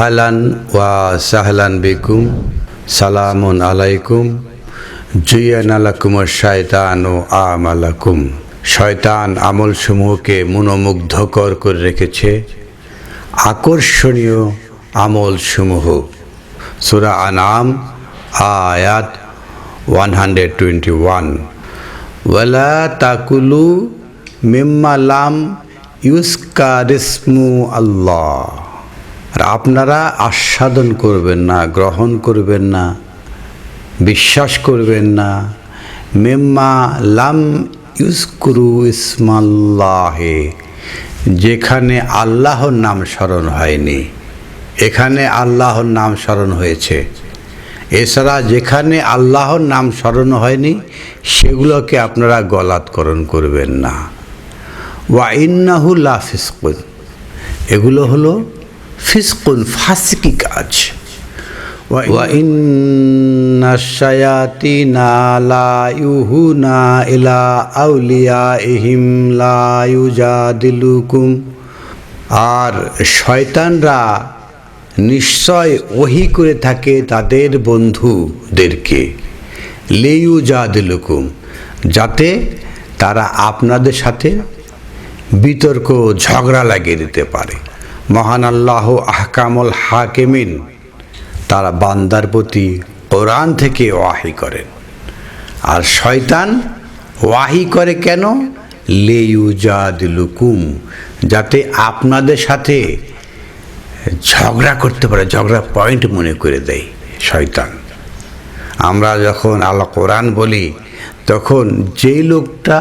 আহলান ওয়া সাহলান বিকুম, সালামুন আলাইকুম। জুয়্যানা লাকুমুশ শায়তানু আমালাকুম। শয়তান আমলসমূহকে মনোমুগ্ধকর করে রেখেছে আকর্ষণীয় আমলসমূহ। সূরা আনআম আয়াত 121। ওয়ালা তাকুলু মিম্মা লাম ইউযকারিসমু আল্লাহ। আর আপনারা আস্বাদন করবেন না, গ্রহণ করবেন না, বিশ্বাস করবেন না মিম্মা লাম ইউযকুরু ইসমাল্লাহে, যেখানে আল্লাহর নাম স্মরণ হয়নি। এখানে আল্লাহর নাম স্মরণ হয়েছে, এছাড়া যেখানে আল্লাহর নাম স্মরণ হয়নি সেগুলোকে আপনারা গলাৎকরণ করবেন না। ওয়া ইন্নাহু লা ফিসকুন, এগুলো হলো ফিসকুন, ফাসিকি কাজ। ওয়া ইন্নাশ শায়াতিনা লা ইউহুনা ইলা আউলিয়াইহিম লা ইউজাদিলুকুম, আর শয়তানরা নিশ্চয় ওহী করে থাকে তাদের বন্ধুদেরকে, লিইউজাদিলুকুম, যাতে তারা আপনাদের সাথে বিতর্ক ঝগড়া লাগিয়ে দিতে পারে। মহান আল্লাহ আহকামুল হাকিমিন, তারা বান্দার প্রতি কোরআন থেকে ওয়াহি করেন। আর শয়তান ওয়াহি করে কেন? লিইউজাদিলুকুম, যাতে আপনাদের সাথে ঝগড়া করতে পারে, ঝগড়া পয়েন্ট মনে করে দেয় শয়তান। আমরা যখন আল কোরআন বলি তখন যেই লোকটা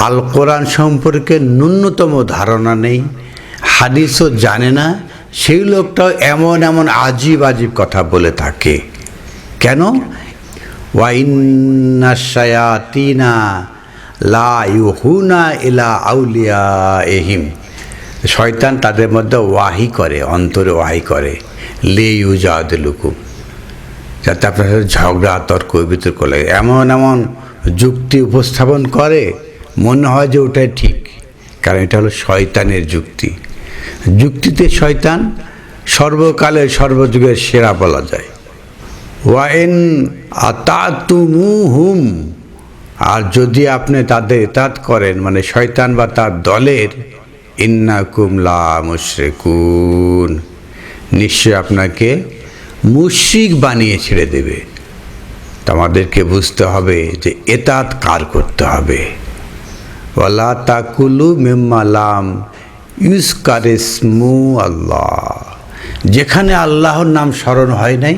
আল কোরআন সম্পর্কে ন্যূনতম ধারণা নেই, হাদিসও জানে না, সেই লোকটাও এমন এমন আজীব আজীব কথা বলে থাকে। কেন? ওয়া ইন্নাশ শায়াতিনা লা ইউহুনা ইলা আউলিয়াইহিম, শয়তান তাদের মধ্যে ওয়াহি করে, অন্তরে ওয়াহি করে, লিইউজাদিলুকুম, যাতে আপনার সাথে ঝগড়া তর্ক বিতর্ক লাগে। এমন এমন যুক্তি উপস্থাপন করে মনে হয় যে ওটাই ঠিক, কারণ এটা হলো শয়তানের যুক্তি। যুক্তিতে শয়তান সর্বকালের সর্বযুগের সেরা বলা যায়। ওয়াইন আতাতুমুহুম, আর যদি আপনি তাদের ইতাত করেন, মানে শয়তান বা তার দলের, ইন্নাকুম লা মুশরিকুন, নিশ্চয় আপনাকে মুশরিক বানিয়ে ছেড়ে দেবে। তো আমাদেরকে বুঝতে হবে যে ইতাত কার করতে হবে। ওয়ালা তাকুলু মিম্মা লাম ইউযকারিসমু আল্লাহ, যেখানে আল্লাহর নাম স্মরণ হয় নাই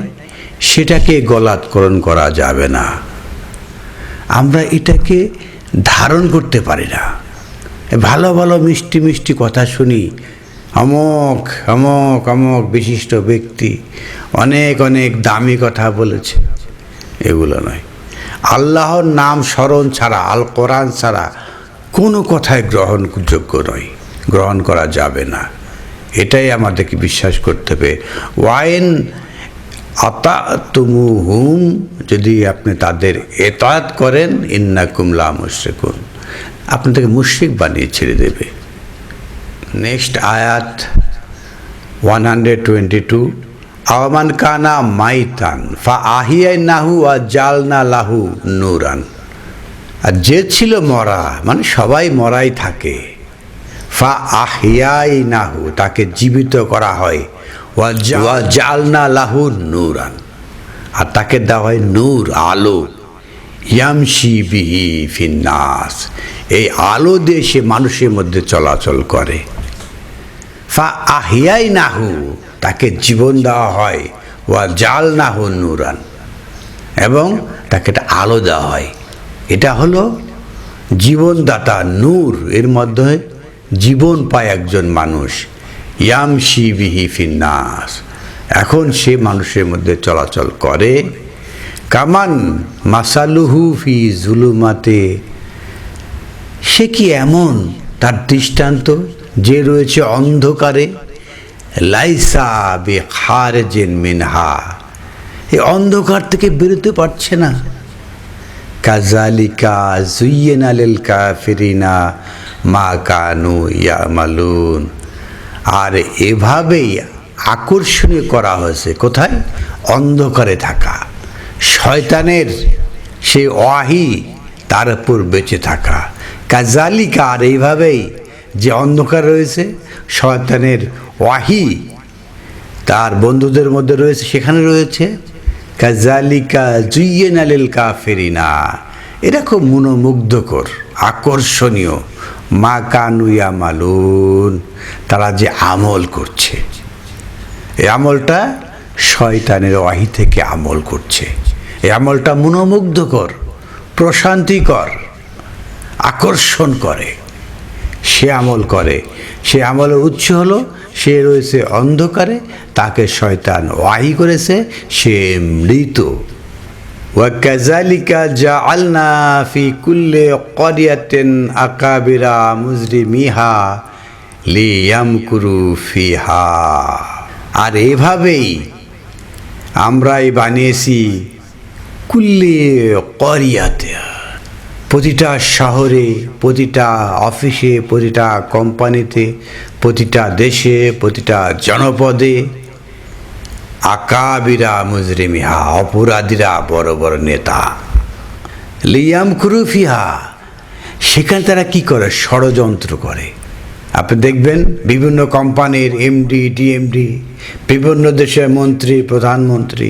সেটাকে গলাৎকরণ করা যাবে না। আমরা এটাকে ধারণ করতে পারি না। ভালো ভালো মিষ্টি মিষ্টি কথা শুনি, অমুক অমুক অমুক বিশিষ্ট ব্যক্তি অনেক অনেক দামি কথা বলেছে, এগুলো নয়। আল্লাহর নাম স্মরণ ছাড়া, আল কোরআন ছাড়া কোনো কথাই গ্রহণযোগ্য নয়, গ্রহণ করা যাবে না। এটাই আমাদেরকে বিশ্বাস করতে হবে। ওয়াইন আতাতুমুহুম, যদি আপনি তাদের ইতাত করেন, ইন্নাকুম লা মুশরিকুন, আপনাদেরকে মুশরিক বানিয়ে ছেড়ে দেবে। নেক্সট আয়াত 122। আওয়ামান কানা মাইতান ফা আহিয়াইনাহু ওয়া জালনা লাহু নূরান, আর যে ছিল মরা, মানে সবাই মরাই থাকে, ফা আহিয়াইনাহু, তাকে জীবিত করা হয়, ওয়া জালনা লাহু নূরান, আর তাকে দেওয়া হয় নূর, আলো, ইয়ামশি বিহি ফিন্নাস, এই আলো দিয়ে সে মানুষের মধ্যে চলাচল করে। ফা আহিয়াইনাহু, তাকে জীবন দেওয়া হয়, ওয়া জালনাহু নূরান, এবং তাকে একটা আলো দেওয়া হয়। এটা হলো জীবনদাতা নূর, এর মধ্যে জীবন পায় একজন মানুষ। ইয়ামশি বিহি ফিন্নাস, এখন সে মানুষের মধ্যে চলাচল করে। কামান মাসালুহু ফি জুলুমাতে, সে কি এমন, তার দৃষ্টান্ত, যে রয়েছে অন্ধকারে, লাইসা বিখারিজিন মিনহা, এই অন্ধকার থেকে বেরোতে পারছে না। কাযালিকা যুয়্যিনা লিল কাফিরিনা মা কানু ইয়ামালুন, আর এভাবেই আকর্ষণীয় করা হয়েছে। কোথায়? অন্ধকারে থাকা, শয়তানের সেই ওয়াহি তার উপর বেঁচে থাকা। কাজালিকা, আর এইভাবেই যে অন্ধকার রয়েছে, শয়তানের ওয়াহি তার বন্ধুদের মধ্যে রয়েছে, সেখানে রয়েছে কাজালিকা জুইয়িনা লিল কাফিরিনা। এটা খুব মনোমুগ্ধকর, আকর্ষণীয়। মা কানু ইয়ামালুন, তারা যে আমল করছে, এই আমলটা শয়তানের ওয়াহি থেকে আমল করছে। এই আমলটা মনোমুগ্ধকর, প্রশান্তিকর, আকর্ষণ করে। সে আমল করে, সে আমলের উৎস হলো সে রয়েছে অন্ধকারে, তাকে শয়তান ওয়াহি করেছে, সে মৃত। ওয়াকাযালিকা জাআলনা ফি কুল্লি ক্বরিয়াতিন আকাবিরা মুজরিমিহা লিয়ামকুরু ফিহা। আর এভাবেই আমরাই বানিয়েছি কুল্লি ক্বরিয়াতে, প্রতিটা শহরে, প্রতিটা অফিসে, প্রতিটা কোম্পানিতে, প্রতিটা দেশে, প্রতিটা জনপদে আকাবিরা মুজরিমিহা, অপরাধীরা, বড় বড় নেতা, লিয়ামকুরু ফিহা, সেখানে তারা কি করে? ষড়যন্ত্র করে। আপনি দেখবেন বিভিন্ন কোম্পানির এমডি, ডিএমডি, বিভিন্ন দেশের মন্ত্রী, প্রধানমন্ত্রী,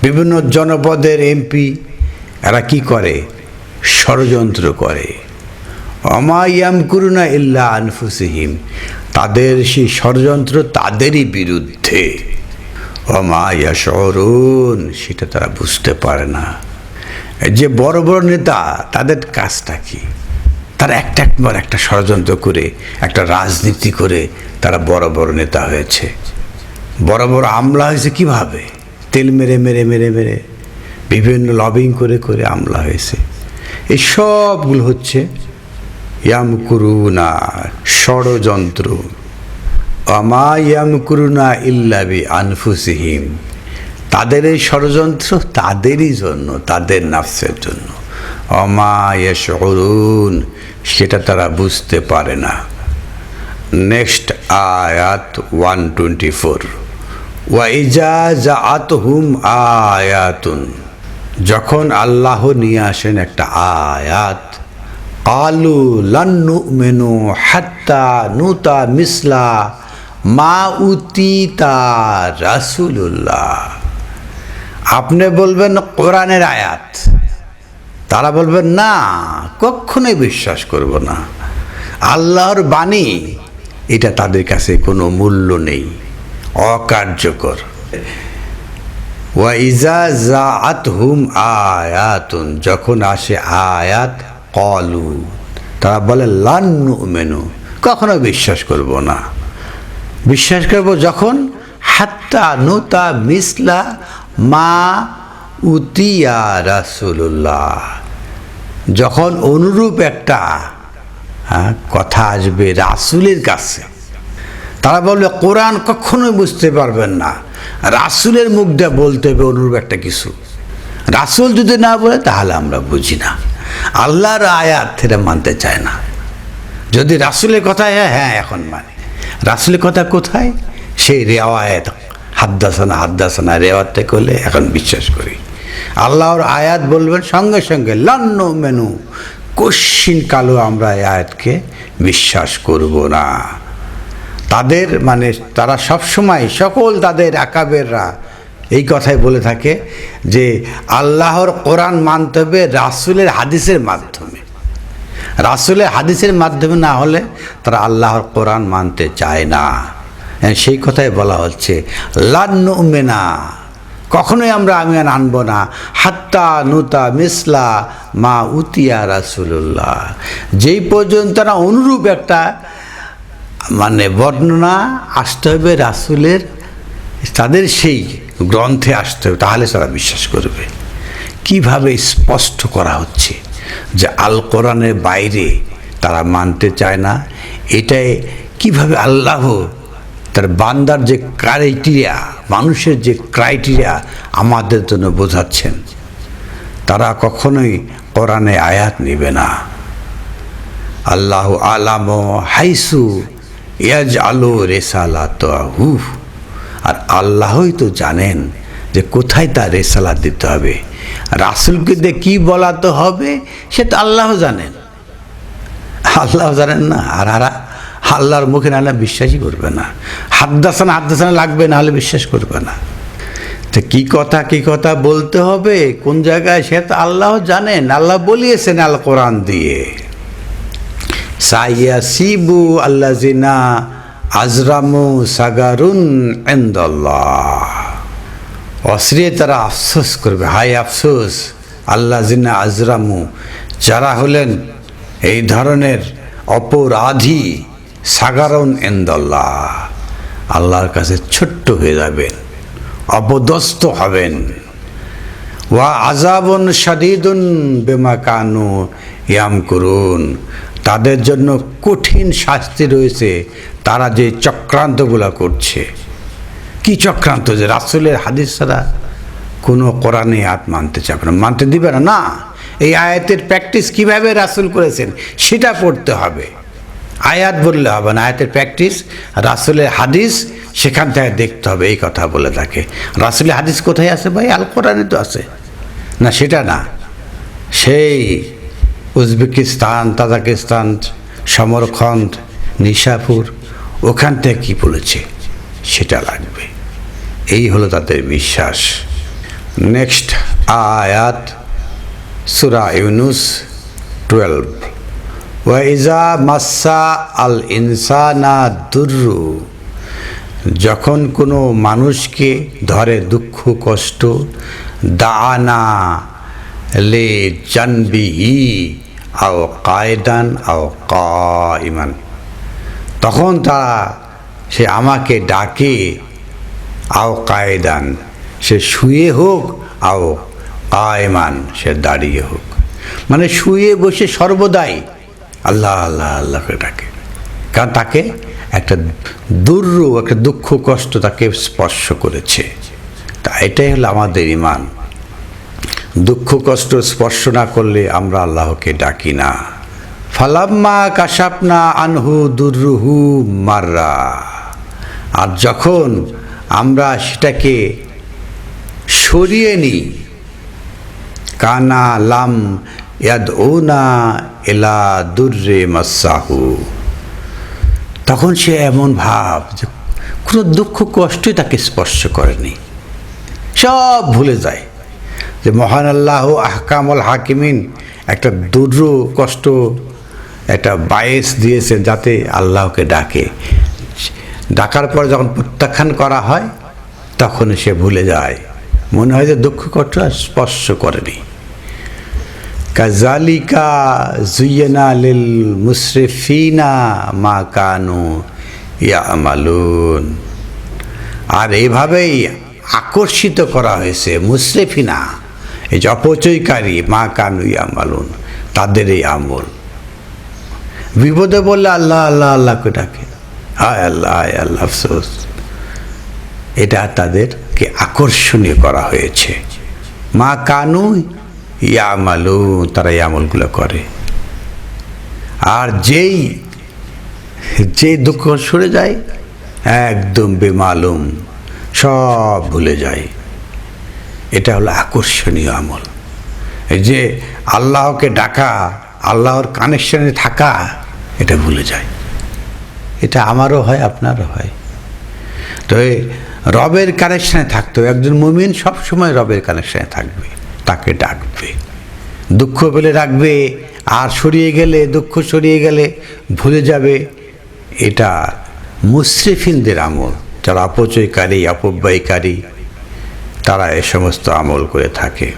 বিভিন্ন জনপদের এমপি, এরা কি করে? ষড়যন্ত্র করে। ওমা ইয়ামকুরুনা ইল্লা আনফুসিহিম, তাদের সেই ষড়যন্ত্র তাদেরই বিরুদ্ধে। ওমা ইয়াশউরুন, সেটা তারা বুঝতে পারে না। যে বড় বড় নেতা, তাদের কাজটা কি? তারা একটা ষড়যন্ত্র করে, একটা রাজনীতি করে তারা বড় বড় নেতা হয়েছে, বড় বড় আমলা হয়েছে। কিভাবে? তেল মেরে মেরে মেরে মেরে, বিভিন্ন লবিং করে করে আমলা হয়েছে। এই সবগুলো হচ্ছে ইয়ামকুরুনা, ষড়যন্ত্র। আমা ইয়ামকুরুনা ইল্লা বি আনফুসিহিম, তাদের এই ষড়যন্ত্র তাদেরই জন্য, তাদের নাফসের জন্য। আমা ইয়াশউরুন, সেটা তারা বুঝতে পারে না। নেক্সট আয়াত 124, ওয়া ইজা জাআতহুম আয়াতুন, যখন আল্লাহ নিয়ে আসেন একটা আয়াত, কালু লান নুমিনু হাত্তা নুতা মিসলা মা উতিতা রাসূলুল্লাহ। আপনি বলবেন কোরআনের আয়াত, তারা বলবেন না, কখনোই বিশ্বাস করব না। আল্লাহর বাণী, এটা তাদের কাছে কোনো মূল্য নেই, অকার্যকর। ওয়া ইজা জাআতহুম আয়াতুন, যখন আসে আয়াত, ক্বালু, তারা বলে লান নুমিনু, কখনো বিশ্বাস করব না। বিশ্বাস করব যখন হাত্তা নুতা মিসলা মা উতিয়া রাসূলুল্লাহ, যখন অনুরূপ একটা কথা আসবে রাসূলের কাছে। তারা বলবে কোরআন কখনোই বুঝতে পারবেন না, রাসূলের মুখ দিয়ে বলতে হবে অনুরূপ একটা কিছু। রাসূল যদি না বলে তাহলে আমরা বুঝি না। আল্লাহর আয়াত এটা মানতে চায় না। যদি রাসূলের কথা হ্যাঁ এখন মানে, রাসূলের কথা কোথায়? সেই রেওয়ায়াত, হাদ্দাসানা হাদ্দাসানা রেওয়ায়াতটা করলে এখন বিশ্বাস করি। আল্লাহর আয়াত বলবেন সঙ্গে সঙ্গে লান নুমিনু, কশ্চিন কালো আমরা এই আয়াতকে বিশ্বাস করব না। তাদের মানে তারা সবসময়, সকল তাদের আকাবেররা এই কথাই বলে থাকে যে আল্লাহর কোরআন মানতে হবে রাসূলের হাদিসের মাধ্যমে। রাসূলের হাদিসের মাধ্যমে না হলে তারা আল্লাহর কোরআন মানতে চায় না। সেই কথাই বলা হচ্ছে লান নুমিনা, কখনোই আমরা আমিন আনবো না, হাত্তা নুতা মিসলা মা উতিয়া রাসূলুল্লাহ, যেই পর্যন্ত তারা অনুরূপ একটা মানে বর্ণনা আসতে হবে রাসূলের, তাদের সেই গ্রন্থে আসতে হবে, তাহলে তারা বিশ্বাস করবে। কিভাবে স্পষ্ট করা হচ্ছে যে আল কোরআনের বাইরে তারা মানতে চায় না। এটাই কিভাবে আল্লাহ তার বান্দার যে ক্রাইটেরিয়া, মানুষের যে ক্রাইটেরিয়া আমাদের জন্য বোঝাচ্ছেন। তারা কখনোই কোরআনে আয়াত নেবে না। আল্লাহু আলামু হাইসু ইয়াজআলু রিসালাতাহু, আর আল্লাহই তো জানেন যে কোথায় তার রেসালাত দিতে হবে, রাসূলকে দিয়ে কী বলাতে হবে সে তো আল্লাহ জানেন। আল্লাহ জানেন না, আর আল্লাহর মুখে না বিশ্বাসই করবে না। হাদ্দাসানা লাগবে, না হলে বিশ্বাস করবে না। তো কী কথা বলতে হবে কোন জায়গায় সে তো আল্লাহ জানেন, আল্লাহ বলিয়েছেন আল কোরআন দিয়ে। সাইয়াসিবু আল্লাযিনা আজরামু সাগারুন ইনদাল্লাহ, অশ্লীল তারা আফসোস করবে, হায় আফসোস আল্লাযিনা আজরামু, যারা হলেন এই ধরনের অপরাধী, সাগারুন ইনদাল্লাহ, আল্লাহর কাছে ছোট্ট হয়ে যাবেন, অপদস্থ হবেন। ওয়া আযাবুন শাদীদুন বিমা কানু ইয়ামকুরুন, তাদের জন্য কঠিন শাস্তি রয়েছে তারা যে চক্রান্তগুলো করছে। কি চক্রান্ত? যে রাসূলের হাদিস ছাড়া কোনো কোরআনে আয়াত মানতে চাবে না, মানতে দিবে না। না, এই আয়াতের প্র্যাকটিস কিভাবে রাসূল করেছেন সেটা পড়তে হবে। আয়াত বললে হবে না, আয়াতের প্র্যাকটিস রাসূলের হাদিস সেখান থেকে দেখতে হবে। এই কথা বলে থাকে। রাসূলের হাদিস কোথায় আছে ভাই? আল কোরআনে তো আছে না, সেটা না, সেই উজবেকিস্তান, তাজিকিস্তান, সমরখন্ড, নিশাপুর, ওখান থেকে কী বলেছে সেটা লাগবে। এই হলো তাদের বিশ্বাস। নেক্সট আয়াত সূরা ইউনুস 12, ওয়া ইজা মাসসা আল ইনসানা দুররু, যখন কোনো মানুষকে ধরে দুঃখ কষ্ট, দানা লে জানবিহি আও কায়দান আও কাইমান, তখন তারা সে আমাকে ডাকে, আও কায়দান, সে শুয়ে হোক, আও কায়মান, সে দাঁড়িয়ে হোক। মানে শুয়ে বসে সর্বদাই আল্লাহ আল্লাহ আল্লাহকে ডাকে, কারণ তাকে একটা একটা দুঃখ কষ্ট তাকে স্পর্শ করেছে। তা এটাই হলো আমাদের ঈমান। দুঃখ কষ্ট স্পর্শ না করলে আমরা আল্লাহকে ডাকি না। ফালাম্মা কাশাফনা আনহু দুররুহু মাররা, আর যখন আমরা সেটাকে সরিয়ে নিই, কানা লাম ইয়াদউনা ইলা দুররে মাসাহু, তখন সে এমন ভাব যে কোনো দুঃখ কষ্টই তাকে স্পর্শ করেনি, সব ভুলে যায়। যে মহান আল্লাহ আহকামুল হাকিমিন একটা দুর্র কষ্ট, একটা বায়েস দিয়েছেন যাতে আল্লাহকে ডাকে। ডাকার পর যখন প্রত্যাখ্যান করা হয় তখন সে ভুলে যায়, মনে হয় যে দুঃখ কষ্ট স্পর্শ করেনি। কাযালিকা যুয়্যিনা লিল মুসরিফিনা মা কানু ইয়ামালুন, আর এইভাবেই আকর্ষিত করা হয়েছে মুসরিফিনা, এই যে অপচয়কারী, মা কানু ইয়ামালুন, তাদের এই আমল। বিপদে বললে আল্লাহ আল্লাহ আল্লাহকে ডাকে, আয় আল্লাহ আয় আল্লাহ, আফসোস। এটা তাদেরকে আকর্ষণীয় করা হয়েছে। মা কানু ইয়ামালুন, তারা এই আমলগুলো করে। আর যে দুঃখ সরে যায়, একদম বেমালুম, সব ভুলে যায়। এটা হলো আকর্ষণীয় আমল। এই যে আল্লাহকে ডাকা, আল্লাহর কানেকশনে থাকা, এটা ভুলে যায়। এটা আমারও হয়, আপনারও হয়। তো রবের কানেকশনে থাকতে হবে। একজন মুমিন সবসময় রবের কানেকশনে থাকবে, তাকে ডাকবে, দুঃখ পেলে ডাকবে, আর সরিয়ে গেলে, দুঃখ সরিয়ে গেলে ভুলে যাবে। এটা মুসরিফিনদের আমল, যারা অপচয়কারী, অপব্যয়কারী, তারা এ সমস্ত আমল করে থাকে।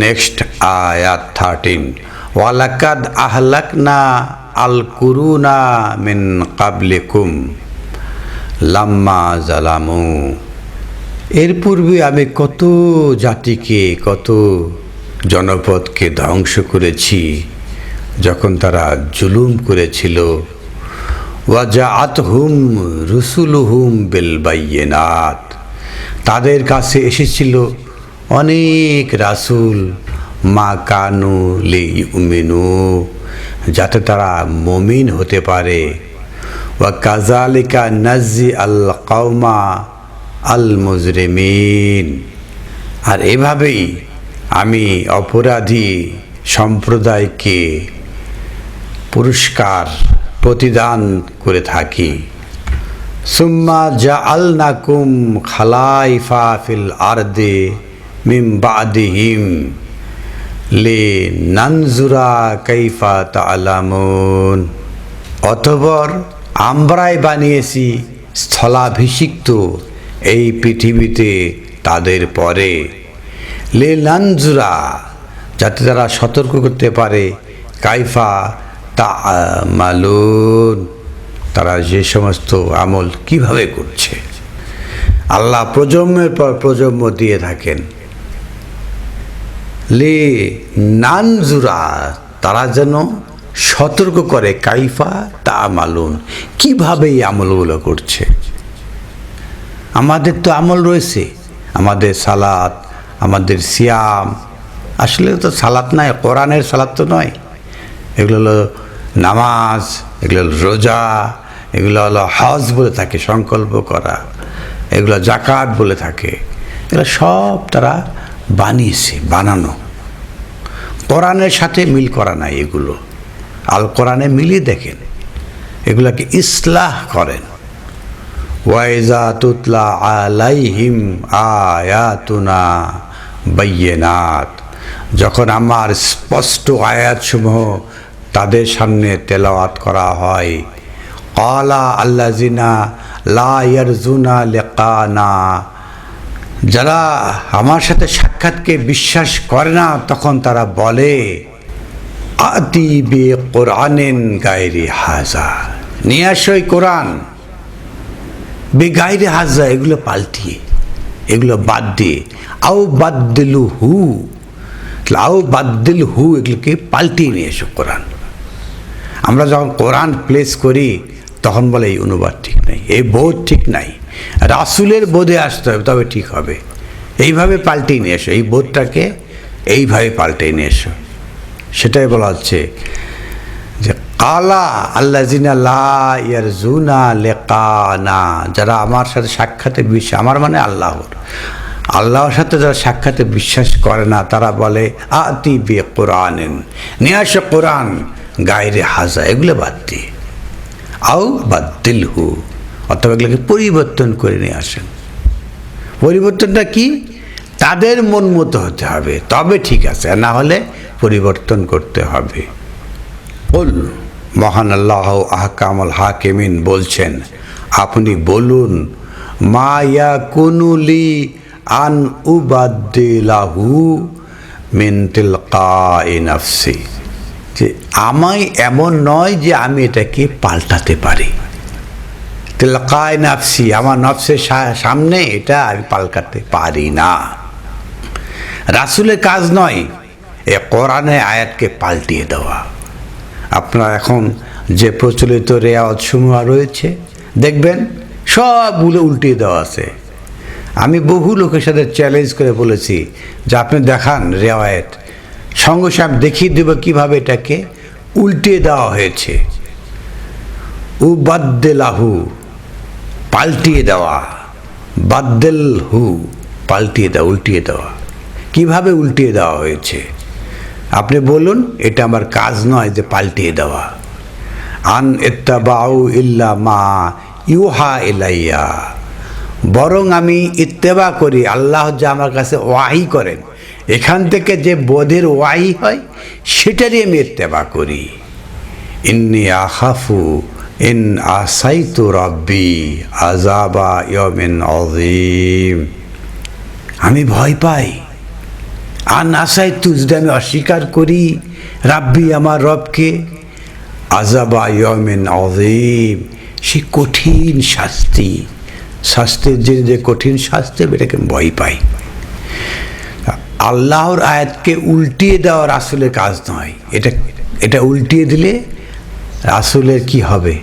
নেক্সট আয়াত 13, ওয়ালাকাদ আহলাকনা আল কুরুনা মিন কাবলিকুম লাম্মা জালামু, এর পূর্বে আমি কত জাতিকে, কত জনপদকে ধ্বংস করেছি যখন তারা জুলুম করেছিল। ওয়াজাআতহুম রুসুলুহুম বিল বাইয়িনাত, তাদের কাছে এসেছিল অনেক রাসূল, মা কানু লিইউমিনু, যাতে তারা মুমিন হতে পারে। ওয়া কাযালিকা নাজি আল কওমা আল মুজরিমিন। আর এভাবেই আমি অপরাধী সম্প্রদায়কে পুরস্কার প্রতিদান করে থাকি। সুম্মা জাআলনাকুম খালাইফা ফিল আরদি মিন বাদিহিম লিনানজুরা কাইফা তা'লামুন। অতঃপর আমরাই বানিয়েছি স্থলাভিষিক্ত এই পৃথিবীতে তাদের পরে, লিনানজুরা, যাতে তারা সতর্ক করতে পারে, কাইফা তা'মালুন, তারা যে সমস্ত আমল কিভাবে করছে। আল্লাহ প্রজন্মের পর প্রজন্ম দিয়ে থাকেন। লিনানজুরা, তারা যেন সতর্ক করে, কাইফা তা'মালুন, কিভাবে এই আমলগুলো করছে। আমাদের তো আমল রয়েছে, আমাদের সালাত, আমাদের সিয়াম, আসলে তো সালাত নয়, কোরআনের সালাত তো নয়, এগুলো হলো নামাজ, এগুলো হলো রোজা, এগুলো হলো হজ বলে থাকে সংকল্প করা, এগুলো জাকাত বলে থাকে, এগুলো সব তারা বানিয়েছে, বানানো, কোরআনের সাথে মিল করা নাই। এগুলো আল কোরআনে মিলিয়ে দেখেন, এগুলাকে ইসলাহ করেন। ওয়াইজা তুতলা আলাইহিম আয়াতুনা বাইয়িনাত, যখন আমার স্পষ্ট আয়াতসমূহ তাদের সামনে তেলাওয়াত করা হয়, ক্বালা আল্লাযিনা লা ইয়ারজুনা লিকানা, যারা আমার সাথে সাক্ষাৎকে বিশ্বাস করে না, তখন তারা বলে, আতি বি কোরআনিন গায়রি হাযা, নিয়ে আসো এই কোরআন, বে গায়রি হাযা, এগুলো পাল্টিয়ে, এগুলো বাদ দিয়ে, আও বাদদিলহু, আও বাদদিলহু, এগুলোকে পাল্টিয়ে নিয়ে এসো কোরআন। আমরা যখন কোরআন প্লেস করি তখন বলে এই অনুবাদ ঠিক নাই, এই বোধ ঠিক নাই, রাসূলের বোধে আসতে হবে, তবে ঠিক হবে। এইভাবে পাল্টিয়ে নিয়ে এসো, এই বোধটাকে এইভাবে পাল্টিয়ে নিয়ে এসো। সেটাই বলা হচ্ছে যে কালা আল্লাযিনা লা ইয়ারজুনা লিকানা, যারা আমার সাথে সাক্ষাতে বিশ্বাস, আমার মানে আল্লাহর সাথে যারা সাক্ষাতে বিশ্বাস করে না, তারা বলে আতি বি কোরআনিন, নিয়ে আসো কোরআন গায়রি হাযা, এগুলো বাদ দিয়ে, আও বাদদিলহু, অথবা এগুলোকে পরিবর্তন করে নিয়ে আসেন। পরিবর্তনটা কি? তাদের মন মতো হতে হবে, তবে ঠিক আছে, আর না হলে পরিবর্তন করতে হবে। বল, মহান আল্লাহ আহকামুল হাকিমিন বলছেন, আপনি বলুন, মা ইয়াকুনু লি আন উবাদদিলাহু মিন তিলকাই নাফসি, যে আমায় এমন নয় যে আমি এটাকে পাল্টাতে পারি। তিলকাই নাফসি, আমার নফসের সামনে এটা আমি পাল্টাতে পারি না। রাসূলের কাজ নয় এ কোরআনে আয়াতকে পাল্টিয়ে দেওয়া। আপনার এখন যে প্রচলিত রেওয়াজসমূহ রয়েছে, দেখবেন সবগুলো উল্টিয়ে দেওয়া আছে। আমি বহু লোকের সাথে চ্যালেঞ্জ করে বলেছি যে আপনি দেখান রেওয়ায়ত, সঙ্গে সঙ্গে দেখিয়ে দেব কীভাবে এটাকে উল্টিয়ে দেওয়া হয়েছে। উবাদ্দিলাহু, পাল্টিয়ে দেওয়া, বাদ্দিলহু, পাল্টিয়ে দেওয়া, উল্টিয়ে দেওয়া। কিভাবে উল্টিয়ে দেওয়া হয়েছে আপনি বলুন, এটা আমার কাজ নয় যে পাল্টিয়ে দেওয়া। আন ইত্তাবাউ ইল্লা মা ইউহা ইলাইয়া, বরং আমি ইত্তেবা করি, আল্লাহ যা আমার কাছে ওয়াহি করেন, এখান থেকে যে বোধের ওয়াহি হয় সেটারই আমি ইত্তেবা করি। ইন্নী আখাফু ইন আসাইতু রাব্বি আযাবা ইয়াউমিন আযীম, আমি ভয় পাই, আন আসাইতু, যদি আমি অস্বীকার করি, রাব্বি, আমার রবকে, আযাবা ইয়াউমিন আযীম, সে কঠিন শাস্তি, শাস্তির যে কঠিন শাস্তি, এটাকে ভয় পাই। আল্লাহর আয়াতকে উল্টিয়ে দেওয়া রাসূলের কাজ নয়। এটা উল্টিয়ে দিলে রাসূলের কি হবে?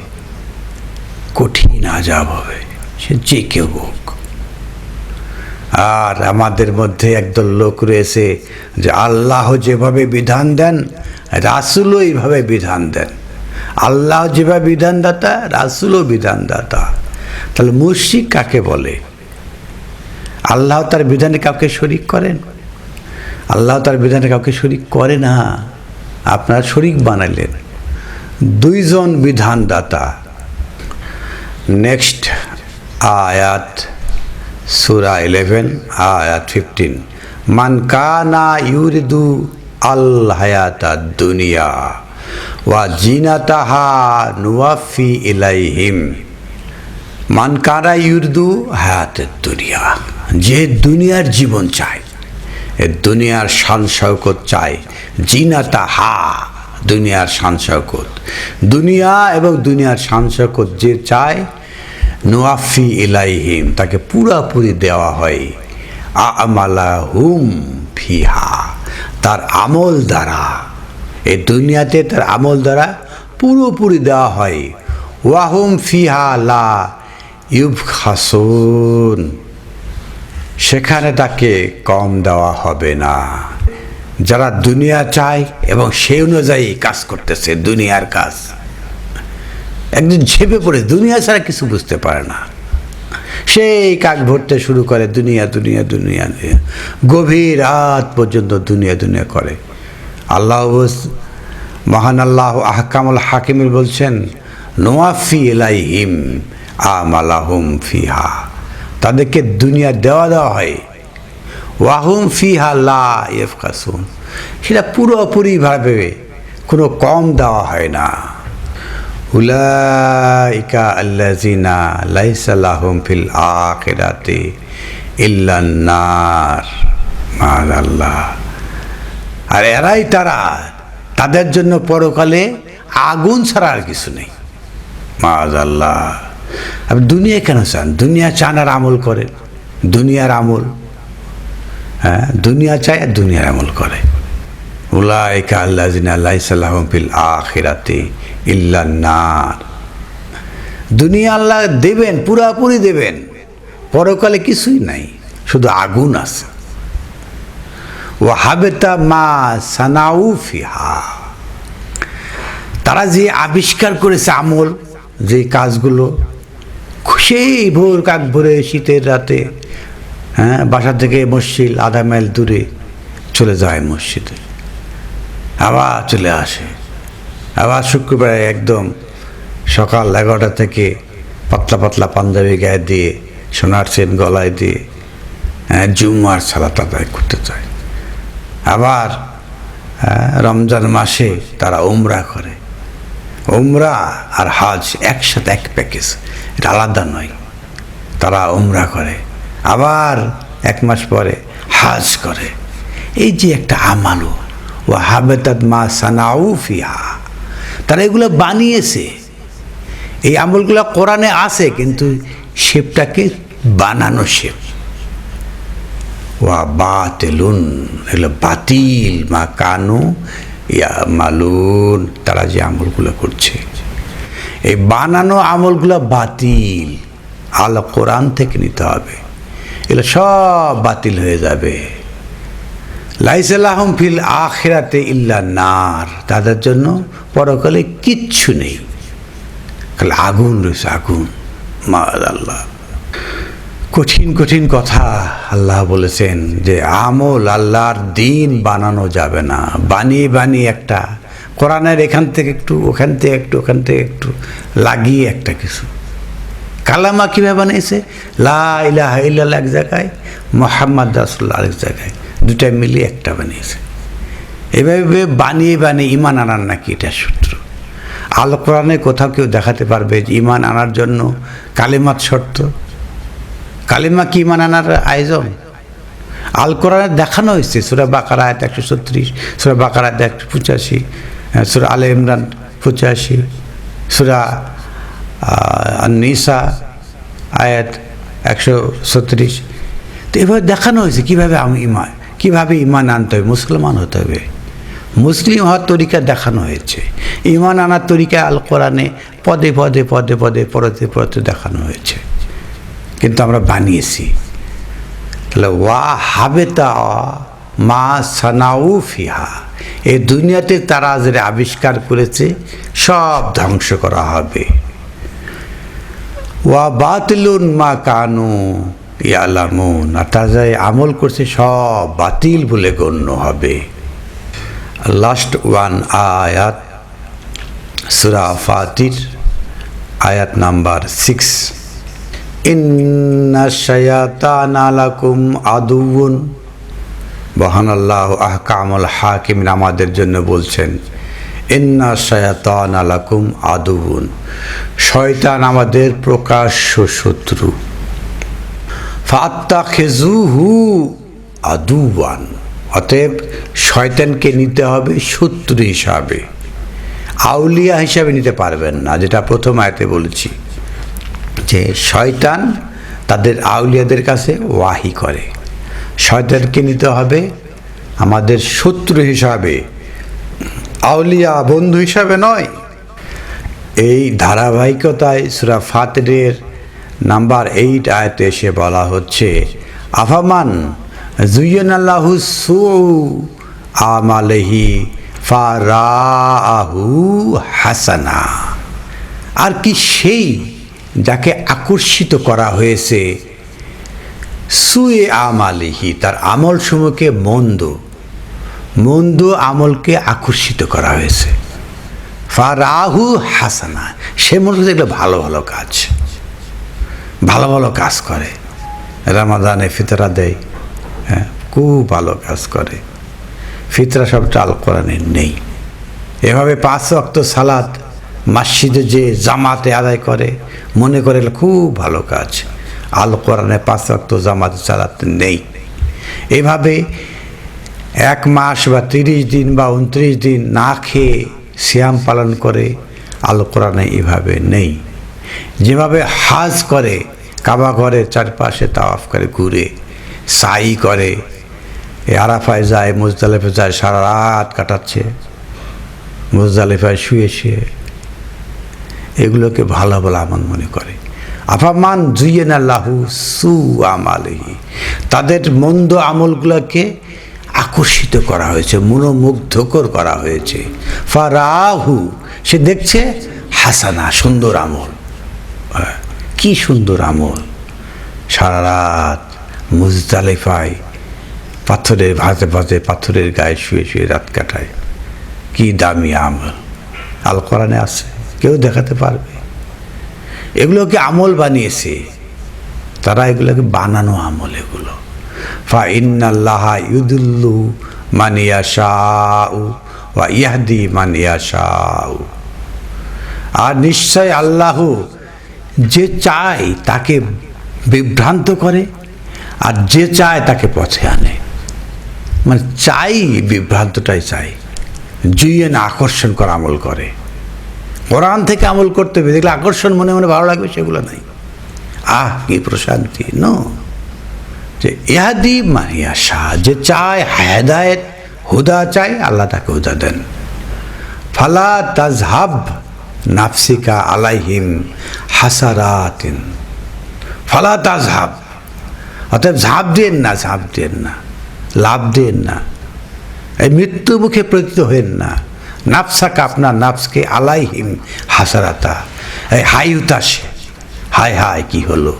কঠিন আযাব হবে, সে যে কেউ হোক। আর আমাদের মধ্যে একদল লোক রয়েছে যে আল্লাহ যেভাবে বিধান দেন রাসূলও এইভাবে বিধান দেন, আল্লাহ যেভাবে বিধানদাতা রাসূলও বিধানদাতা। তাহলে মুশরিক কাকে বলে? আল্লাহ তার বিধানে কাউকে শরিক করেন? আল্লাহ তার বিধানে কাউকে শরিক করে না, আপনার শরিক বানাইলেন। দুইজন বিধানদাতা। নেক্সট আয়াত, সূরা 11 আয়াত 15, মান কানা ইউরিদু আল হায়াতাদ দুনিয়া ওয়া জিনাতাহা নুওয়াফি ইলাইহিম। মান কানা ইউরিদু হায়াতাদ দুনিয়া, যে দুনিয়ার জীবন চায়, এ দুনিয়ার শান শওকত চায়, জিনাতাহা, দুনিয়ার শান শওকত, দুনিয়া এবং দুনিয়ার শান শওকত যে চায়, নুওয়াফি ইলাইহিম, তাকে পুরাপুরি দেওয়া হয়, আমালাহুম ফিহা, তার আমল দ্বারা, এই দুনিয়াতে তার আমল দ্বারা পুরোপুরি দেওয়া হয়, ওয়াহুম ফিহা লা ইউবখাসুন, সেখানে তাকে কম দেওয়া হবে না। যারা দুনিয়া চায় এবং সেই অনুযায়ী কাজ করতেছে, দুনিয়ার কাজ, একদিন ঝেপে পড়ে দুনিয়া ছাড়া কিছু বুঝতে পারে না, সেই কাক ভরতে শুরু করে দুনিয়া দুনিয়া দুনিয়া, গভীর রাত পর্যন্ত দুনিয়া দুনিয়া করে। আল্লাহ মহান আল্লাহ আহকামুল হাকিমির বলছেন, নুওয়াফি ইলাইহিম আমালাহুম ফিহা, তাদেরকে দুনিয়া দেওয়া হয়, ওয়াহুম ফিহা লা ইউবখাসুন, সেটা পুরোপুরিভাবে কোনো কম দেওয়া হয় না। উলাইকা আল্লাযিনা লাইসা লাহুম ফিল আখিরাতি ইল্লান নার, মাআল্লাহ, আর এরাই তারা, তাদের জন্য পরকালে আগুন ছাড়া আর কিছু নেই, মাআল্লাহ। আপনি দুনিয়া কেন চান? দুনিয়া চান আর আমল করেন, দুনিয়ার আমল, হ্যাঁ, দুনিয়া চায় আর দুনিয়ার আমল করে। উলাইকা আল্লাযিনা লাইসা লাহুম ফিল আখিরাতি ইল্লান নার, দুনিয়া আল্লাহ দেবেন, পুরাপুরি দেবেন, পরকালে কিছুই নাই, শুধু আগুন আছে। ওয়া হাবিতা মা সানাউ ফিহা, তারা যে আবিষ্কার করেছে আমল, যে কাজগুলো, সেই ভোর কাক ভোরে শীতের রাতে, হ্যাঁ, বাসা থেকে মসজিদ আধা মাইল দূরে চলে যায় মসজিদে, আবার চলে আসে, আবার শুক্রবারে একদম সকাল 11টা থেকে পাতলা পাতলা পাঞ্জাবি গায়ে দিয়ে, সোনার চেন গলায় দিয়ে, জুম্মার সালাত আদায় করতে চায়। আবার রমজান মাসে তারা উমরা করে, উমরা আর হজ একসাথে, এক প্যাকেজ, এটা আলাদা নয়। তারা উমরা করে, আবার 1 মাস পরে হজ করে। এই যে একটা আমালও, ও হাবেতাত মা সানাউ ফিহা, তারা এগুলো বানিয়েছে, এই আমলগুলো কোরআনে আছে, কিন্তু শেপটাকে বানানো শেপ। ওয়া বাতিলুন, এগুলো বাতিল, মা কানু ইয়ামালুন, তারা যে আমলগুলো করছে, এই বানানো আমলগুলো বাতিল, আল্লাহ কোরআন থেকে নিতে হবে, এগুলো সব বাতিল হয়ে যাবে। লাইসা লাহুম ফিল আখিরাতি ইল্লান নার, তাদের জন্য পরকালে কিচ্ছু নেই, খালি আগুন রয়েছে, আগুন, মাআল্লাহ। কঠিন কঠিন কথা আল্লাহ বলেছেন যে আমল, আল্লাহর দিন বানানো যাবে না, বানিয়ে বানিয়ে একটা কোরআনের এখান থেকে একটু, ওখান থেকে একটু, ওখান থেকে একটু লাগিয়ে একটা কিছু। কালামা কীভাবে বানিয়েছে? লা ইলাহা ইল্লাল্লাহ এক জায়গায়, মুহাম্মদ রাসূলুল্লাহ আরেক জায়গায়, দুটা মিলিয়ে একটা বানিয়েছে। এভাবে বানিয়ে বানিয়ে ঈমান আনার নাকি এটা সূত্র। আল কোরআনে কোথাও কেউ দেখাতে পারবে যে ঈমান আনার জন্য কালিমাত শর্ত? কালিমা কি ঈমান আনার আয়োজন? আল কোরআনে দেখানো হয়েছে, সূরা বাকারা আয়াত 136, সূরা বাকারা আয়াত 185, সূরা আলে ইমরান 85, সূরা আন-নিসা আয়াত 136। তো এভাবে দেখানো হয়েছে কীভাবে ঈমান আনতে হবে, মুসলমান হতে হবে। মুসলিম হওয়ার তরিকা দেখানো হয়েছে, ঈমান আনার তরিকা আল কোরআনে পদে পদে পদে পদে পড়তে পড়তে দেখানো হয়েছে, কিন্তু আমরা বানিয়েছি। তাহলে ওয়া হাবেতা মা সানাউ ফিহা, এই দুনিয়াতে তারা যেটা আবিষ্কার করেছে সব ধ্বংস করা হবে। ওয়া বাতিলুন মা কানু ইয়ালামুন, আর তারা যারা আমল করছে সব বাতিল বলে গণ্য হবে। লাস্ট ওয়ান আয়াত, সূরা ফাতির আয়াত নাম্বার 6, ইন্না শায়াতানা লাকুম আদুউন। মহানাল্লাহু আহকামুল হাকিমিন আমাদের জন্য বলছেন, ইন্না শায়াতানা লাকুম আদুউন, শয়তান আমাদের প্রকাশ্য শত্রু। ফাত্তাখিজুহু আদুওয়ান, অতএব শয়তানকে নিতে হবে শত্রু হিসাবে, আউলিয়া হিসাবে নিতে পারবেন না। যেটা প্রথম আয়াতে বলেছি যে শয়তান তাদের আউলিয়াদের কাছে ওয়াহি করে, শয়তানকে নিতে হবে আমাদের শত্রু হিসাবে, আউলিয়া বন্ধু হিসাবে নয়। এই ধারাবাহিকতায় সূরা ফাতিরের নাম্বার 8 আয়াতে এসে বলা হচ্ছে, আফামান যুয়্যিনাল্লাহু সুউ আমালিহি ফারাআহু হাসানা, আর কি সেই যাকে আকর্ষিত করা হয়েছে সুয়ে আমালিহি, তার আমল সমূহকে মন্দ মন্দ আমলকে আকর্ষিত করা হয়েছে। ফারাহু হাসানা, সে মনে করছে এগুলো ভালো ভালো কাজ, ভালো ভালো কাজ করে, রমাদানে ফিতরা দেয়, হ্যাঁ খুব ভালো কাজ করে, ফিতরা সবটা আল কোরআনে নেই। এভাবে 5 ওয়াক্ত সালাত মসজিদে যে জামাতে আদায় করে, মনে করে খুব ভালো কাজ, আল কোরআনে 5 ওয়াক্ত জামাতে সালাত নেই। এভাবে 1 মাস বা 30 দিন বা 29 দিন না খেয়ে সিয়াম পালন করে, আল কোরআনে এভাবে নেই। যেভাবে হাজ করে, কাবা ঘরের চারপাশে তাওয়াফ করে, ঘুরে সাই করে, আরাফায় যায়, মুজদালিফায় যায়, সারা রাত কাটাচ্ছে মুজদালিফায় শুয়ে শুয়ে, এগুলোকে ভালো ভালো আমল মনে করে। আফামান যুয়্যিনাল্লাহু সুউ আমালিহি, তাদের মন্দ আমলগুলোকে আকর্ষিত করা হয়েছে, মনোমুগ্ধকর করা হয়েছে। ফারাহু, সে দেখছে হাসানা, সুন্দর আমল, কি সুন্দর আমল, সারা রাত মুজদালিফায় পাথরের ভাঁজে ভাঁজে পাথরের গায়ে শুয়ে শুয়ে রাত কাটায়, কি দামি আমল, আল কোরআনে আছে, কেউ দেখাতে পারবে? এগুলোকে আমল বানিয়েছে তারা, এগুলোকে বানানো আমল এগুলো। ফা ইন্নাল্লাহা ইউদিল্লু মান ইয়াশাউ ওয়া ইয়াহদি মান ইয়াশাউ, আর নিশ্চয় আল্লাহ যে চায় তাকে বিভ্রান্ত করে, আর যে চায় তাকে পথে আনে। মানে চাই, বিভ্রান্তটাই চাই, জুইয়েন আকর্ষণ করা আমল করে। কোরআন থেকে আমল করতে হবে, দেখলে আকর্ষণ মনে মনে ভালো লাগবে, সেগুলো নাই। কি প্রশান্তি! নো, যে ইহাদি মানিয়া শাহ, যে চায় হেদায়েত, হুদা চায়, আল্লাহ তাকে হুদা দেন। ফালা তাজহাব নাফসিকা আলাইহিম হাসারাতিন, ফালা তাজহাব, অতএব ঝাঁপ দিয়েন না, ঝাঁপ দিয়েন না, লাভ দিয়েন না, এই মৃত্যু মুখে পতিত হয়েন না। নাফসাকা, আপনার নাফসকে, আলাইহিম হাসারাতা, এই হাই উতাসে, হায় হায় কি হলো,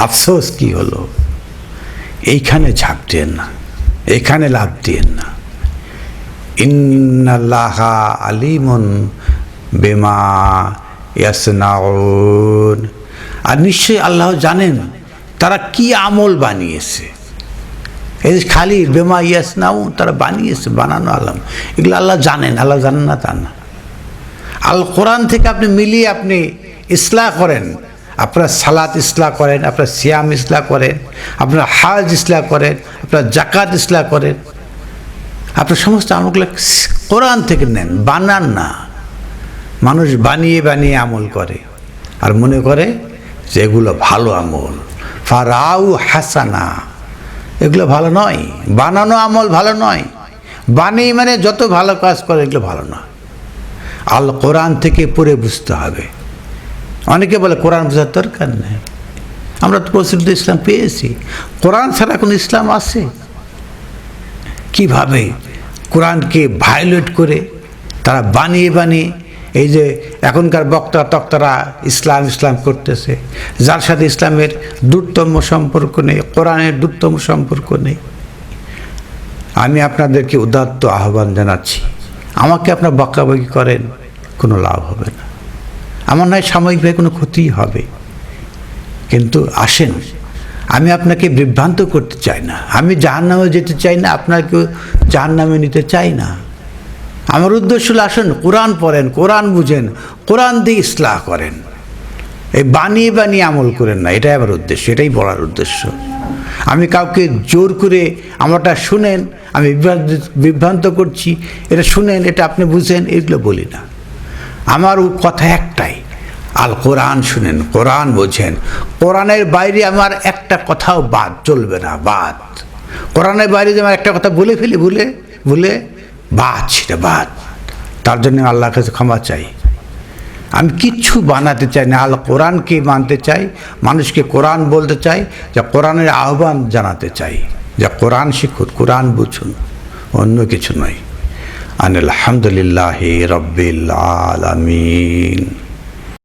আফসোস কি হলো, এইখানে ঝাঁপ দিয়েন না, এইখানে লাভ দিয়েন না। ইন্নাল্লাহা আলিমুন বিমা ইয়াসনাউন, আর নিশ্চয়ই আল্লাহ জানেন তারা কি আমল বানিয়েছে। এই খালি বেমা ইয়াসনাউন, তারা বানিয়েছে, বানানো আলম, এগুলো আল্লাহ জানেন। আল্লাহ জানেন না তা না। আল কোরআন থেকে আপনি মিলিয়ে আপনি ইসলাহ করেন, আপনার সালাত ইসলাহ করেন, আপনার সিয়াম ইসলাহ করেন, আপনার হাজ ইসলাহ করেন, আপনার জাকাত ইসলাহ করেন, আপনার সমস্ত আমলগুলো কোরআন থেকে নেন, বানান না। মানুষ বানিয়ে বানিয়ে আমল করে আর মনে করে যে এগুলো ভালো আমল। ফারাউ হাসানা, এগুলো ভালো নয়, বানানো আমল ভালো নয়। বানিয়ে মানে যত ভালো কাজ করে এগুলো ভালো নয়। আল কোরআন থেকে পড়ে বুঝতে হবে। অনেকে বলে কোরআন বোঝার দরকার নেই, আমরা তো প্রচলিত ইসলাম পেয়েছি, কোরআন ছাড়া কোনো ইসলাম আছে? কিভাবে কোরআনকে ভায়োলেট করে তারা বানিয়ে বানিয়ে এই যে এখনকার বক্তা তক্তারা ইসলাম ইসলাম করতেছে, যার সাথে ইসলামের দূরতম সম্পর্ক নেই, কোরআনের দূরতম সম্পর্ক নেই। আমি আপনাদেরকে উদাত্ত আহ্বান জানাচ্ছি, আমাকে আপনার বকাবকি করেন, কোনো লাভ হবে না। আমার নয় সাময়িকভাবে কোনো ক্ষতি হবে, কিন্তু আসেন, আমি আপনাকে বিভ্রান্ত করতে চাই না, আমি জাহান্নামে যেতে চাই না, আপনাকেও জাহান্নামে নিতে চাই না। আমার উদ্দেশ্য হলো আসুন কোরআন পড়েন, কোরআন বুঝেন, কোরআন দিয়ে ইসলাহ করেন, এই বানিয়ে বানিয়ে আমল করেন না। এটাই আমার উদ্দেশ্য, এটাই বলার উদ্দেশ্য। আমি কাউকে জোর করে আমারটা শুনেন, আমি বিভ্রান্ত করছি, এটা শুনেন, এটা আপনি বুঝেন, এগুলো বলি না। আমার কথা একটাই, আল কোরআন শুনেন, কোরআন বোঝেন, কোরআনের বাইরে আমার একটা কথাও বাদ চলবে না। বাদ কোরআনের বাইরে যে আমার একটা কথা বলে ফেলি, ভুলে বাদ, সেটা বাদ। তার জন্য আল্লাহর কাছে ক্ষমা চাই। আমি কিচ্ছু বানাতে চাই না, আল কোরআনকে মানতে চাই, মানুষকে কোরআন বলতে চাই, যা কোরআনের আহ্বান জানাতে চাই, যা কোরআন শিখুন, কোরআন বুঝুন, অন্য কিছু নয়। আলহামদুলিল্লাহি রাব্বিল আলামিন।